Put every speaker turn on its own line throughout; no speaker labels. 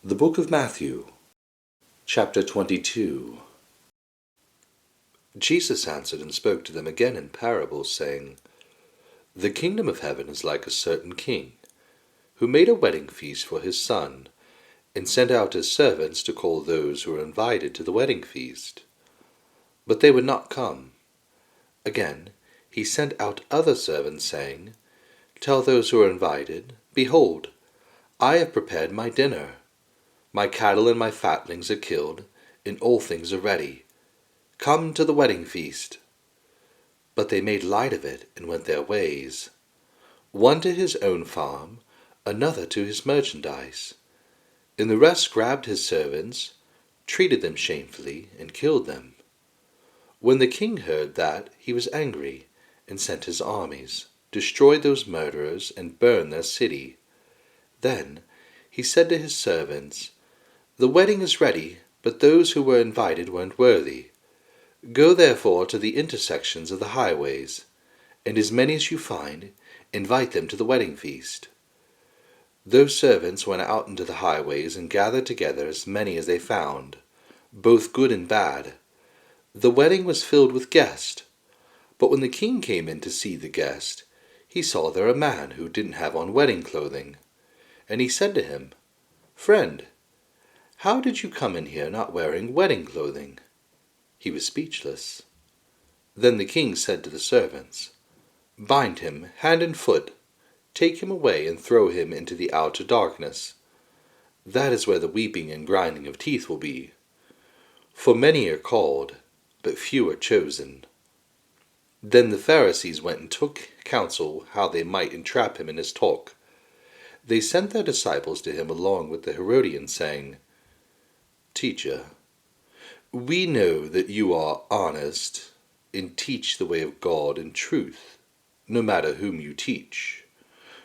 The Book of Matthew, chapter 22. Jesus answered and spoke to them again in parables, saying, The kingdom of heaven is like a certain king, who made a wedding feast for his son, and sent out his servants to call those who were invited to the wedding feast. But they would not come. Again, he sent out other servants, saying, Tell those who are invited, Behold, I have prepared my dinner. My cattle and my fatlings are killed, and all things are ready. Come to the wedding feast. But they made light of it and went their ways, one to his own farm, another to his merchandise. And the rest grabbed his servants, treated them shamefully, and killed them. When the king heard that, he was angry, and sent his armies, destroyed those murderers, and burned their city. Then he said to his servants, The wedding is ready, but those who were invited weren't worthy. Go therefore to the intersections of the highways, and as many as you find, invite them to the wedding feast. Those servants went out into the highways and gathered together as many as they found, both good and bad. The wedding was filled with guests, but when the king came in to see the guest, he saw there a man who didn't have on wedding clothing. And he said to him, Friend, how did you come in here not wearing wedding clothing? He was speechless. Then the king said to the servants, Bind him hand and foot, take him away and throw him into the outer darkness. That is where the weeping and grinding of teeth will be. For many are called, but few are chosen. Then the Pharisees went and took counsel how they might entrap him in his talk. They sent their disciples to him along with the Herodians, saying, Teacher, we know that you are honest and teach the way of God in truth, no matter whom you teach,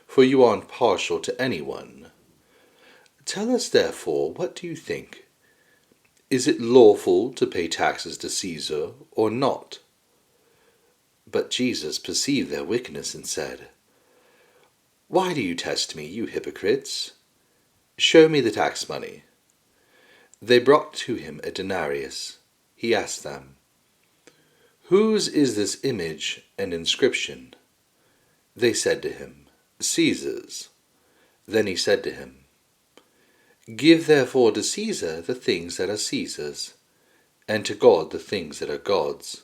for you aren't partial to anyone. Tell us therefore, what do you think? Is it lawful to pay taxes to Caesar or not? But Jesus perceived their wickedness and said, Why do you test me, you hypocrites? Show me the tax money. They brought to him a denarius. He asked them, Whose is this image and inscription? They said to him, Caesar's. Then he said to him, Give therefore to Caesar the things that are Caesar's, and to God the things that are God's.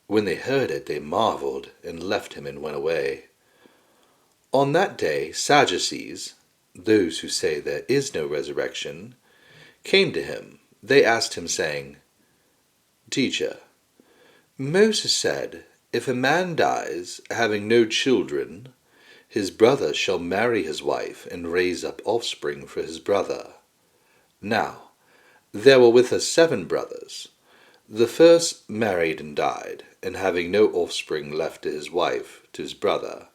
When they heard it, they marveled, and left him and went away. On that day Sadducees, those who say there is no resurrection, came to him. They asked him, saying, Teacher, Moses said, If a man dies, having no children, his brother shall marry his wife and raise up offspring for his brother. Now, there were with us 7 brothers. The first married and died, and having no offspring left to his wife, to his brother.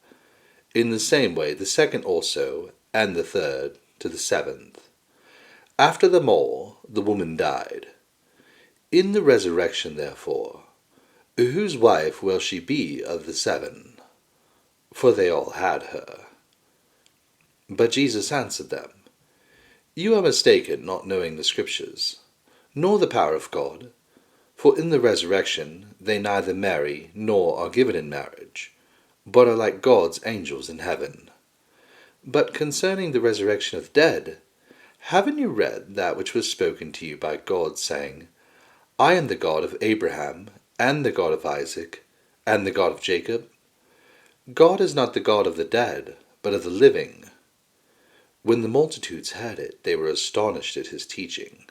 In the same way the second also, and the third, to the 7th. After them all, the woman died. In the resurrection, therefore, whose wife will she be of the 7? For they all had her. But Jesus answered them, You are mistaken, not knowing the Scriptures, nor the power of God. For in the resurrection they neither marry nor are given in marriage, but are like God's angels in heaven. But concerning the resurrection of the dead, haven't you read that which was spoken to you by God, saying, I am the God of Abraham, and the God of Isaac, and the God of Jacob? God is not the God of the dead, but of the living. When the multitudes heard it, they were astonished at his teaching.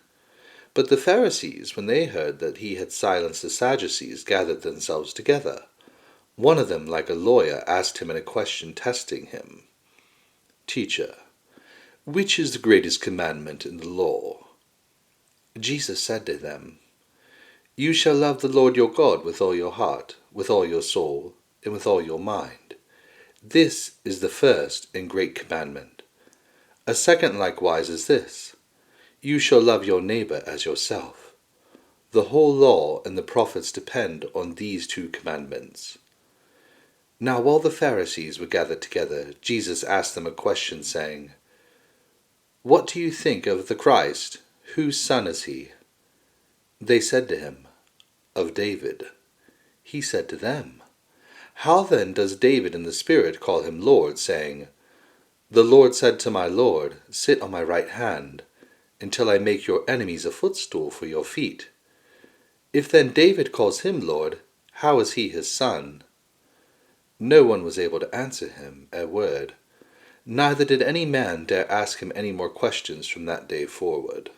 But the Pharisees, when they heard that he had silenced the Sadducees, gathered themselves together. One of them, like a lawyer, asked him in a question, testing him, Teacher, which is the greatest commandment in the law? Jesus said to them, You shall love the Lord your God with all your heart, with all your soul, and with all your mind. This is the first and great commandment. A second likewise is this, You shall love your neighbor as yourself. The whole law and the prophets depend on these 2 commandments. Now while the Pharisees were gathered together, Jesus asked them a question, saying, "What do you think of the Christ? Whose son is he?" They said to him, "Of David." He said to them, "How then does David in the Spirit call him Lord, saying, 'The Lord said to my Lord, Sit on my right hand, until I make your enemies a footstool for your feet'? If then David calls him Lord, how is he his son?" No one was able to answer him a word, neither did any man dare ask him any more questions from that day forward.